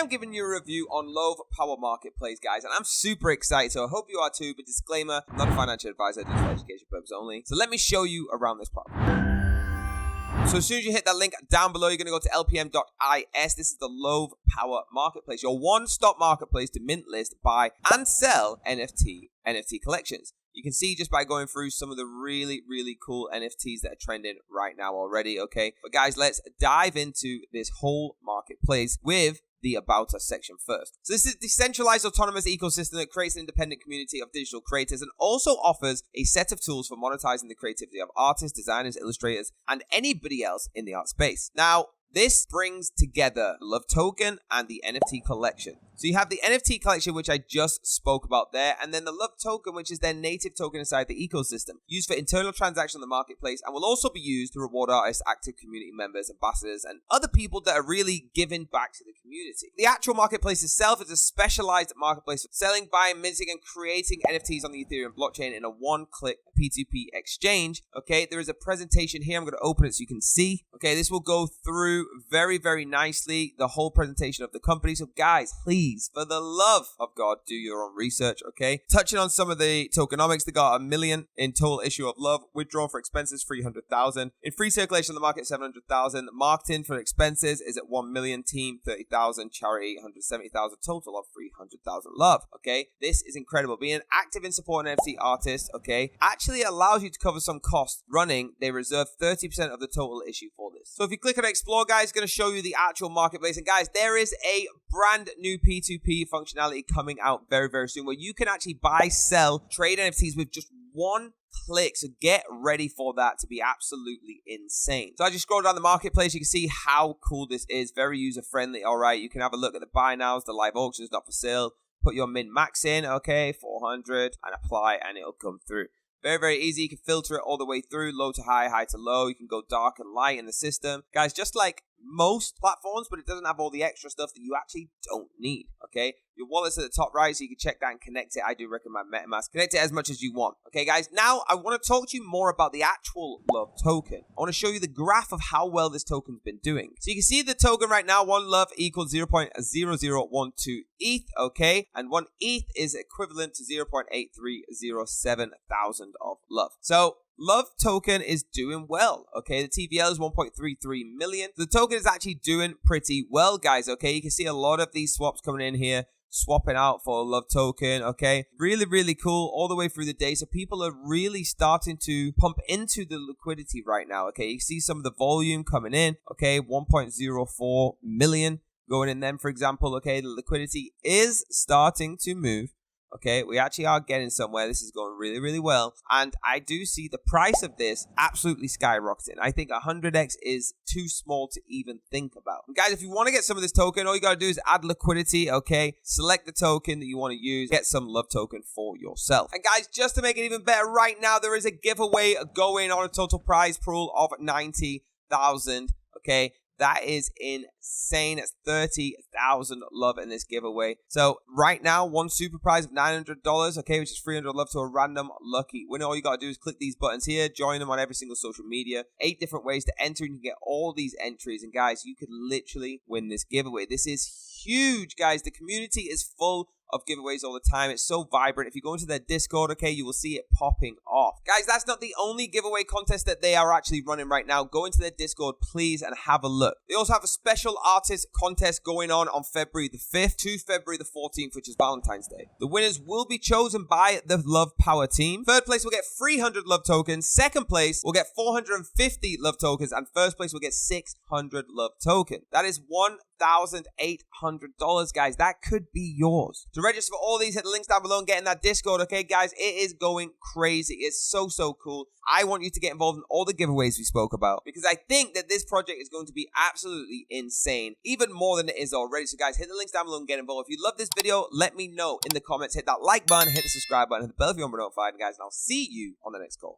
I'm giving you a review on Love Power Marketplace, guys, and I'm super excited, so I hope you are too, but disclaimer, I'm not a financial advisor, just for education purposes only. So let me show you around this platform. So as soon as you hit that link down below, you're going to go to lpm.is. This is the Love Power Marketplace, your one-stop marketplace to mint, list, buy, and sell NFT collections. You can see just by going through some of the really, really cool NFTs that are trending right now already, okay? But guys, let's dive into this whole marketplace with the About Us section first. So this is a decentralized autonomous ecosystem that creates an independent community of digital creators and also offers a set of tools for monetizing the creativity of artists, designers, illustrators, and anybody else in the art space. Now, this brings together the Love Token and the NFT collection. So you have the NFT collection, which I just spoke about there, and then the Love Token, which is their native token inside the ecosystem, used for internal transactions on the marketplace, and will also be used to reward artists, active community members, ambassadors, and other people that are really giving back to the community. The actual marketplace itself is a specialized marketplace for selling, buying, minting, and creating NFTs on the Ethereum blockchain in a one-click P2P exchange. Okay, there is a presentation here. I'm going to open it so you can see. Okay, this will go through very, very nicely the whole presentation of the company. So guys, please, for the love of God, do your own research, okay? Touching on some of the tokenomics, they got 1 million in total issue of love, withdrawn for expenses, 300,000. In free circulation on the market, 700,000. Marketing for expenses is at 1 million, team 30,000, charity 170,000, total of 300,000 love, okay? This is incredible. Being active in supporting NFT artists, okay, actually allows you to cover some costs running. They reserve 30% of the total issue for this. So if you click on Explore, guys, it's going to show you the actual marketplace. And guys, there is a brand new P2P functionality coming out very, very soon where you can actually buy, sell, trade NFTs with just one click. So get ready for that to be absolutely insane. So as you scroll down the marketplace, you can see how cool this is. Very user friendly. All right, you can have a look at the buy nows, the live auctions, not for sale. Put your min max in, okay, 400, and apply, and it'll come through. Very, very easy. You can filter it all the way through, low to high, high to low. You can go dark and light in the system. Guys, just like most platforms, but it doesn't have all the extra stuff that you actually don't need, okay? Your wallet's at the top right, so you can check that and connect it. I do recommend MetaMask. Connect it as much as you want. Okay, guys, now I want to talk to you more about the actual Love token. I want to show you the graph of how well this token's been doing. So you can see the token right now, 1 Love equals 0.0012 ETH, okay? And 1 ETH is equivalent to 0.8307 thousand of love. So Love token is doing well, okay? The TVL is 1.33 million. The token is actually doing pretty well, guys, okay? You can see a lot of these swaps coming in here, swapping out for Love token, okay? Really, really cool all the way through the day. So people are really starting to pump into the liquidity right now, okay? You see some of the volume coming in, okay? 1.04 million going in them, for example, okay? The liquidity is starting to move. Okay, we actually are getting somewhere. This is going really, really well. And I do see the price of this absolutely skyrocketing. I think 100x is too small to even think about. And guys, if you want to get some of this token, all you got to do is add liquidity, okay? Select the token that you want to use. Get some Love token for yourself. And guys, just to make it even better, right now, there is a giveaway going on, a total prize pool of 90,000, okay? That is insane. It's 30,000 love in this giveaway. So right now, one super prize of $900, okay, which is 300 love to a random lucky winner. All you got to do is click these buttons here, join them on every single social media. 8 different ways to enter, and you can get all these entries. And guys, you could literally win this giveaway. This is huge, guys. The community is full of giveaways all the time. It's so vibrant. If you go into their Discord, okay, you will see it popping off. Guys, that's not the only giveaway contest that they are actually running right now. Go into their Discord, please, and have a look. They also have a special artist contest going on February the 5th to February the 14th, which is Valentine's Day. The winners will be chosen by the Love Power team. Third place will get 300 Love tokens. Second place will get 450 Love tokens. And first place will get 600 Love tokens. That is $1,800, guys. That could be yours. To register for all these, hit the links down below and get in that Discord, okay, guys? It is going crazy. It's so, so cool. I want you to get involved in all the giveaways we spoke about because I think that this project is going to be absolutely insane, even more than it is already. So, guys, hit the links down below and get involved. If you love this video, let me know in the comments. Hit that like button, hit the subscribe button, hit the bell if you want to be notified, guys, and I'll see you on the next call.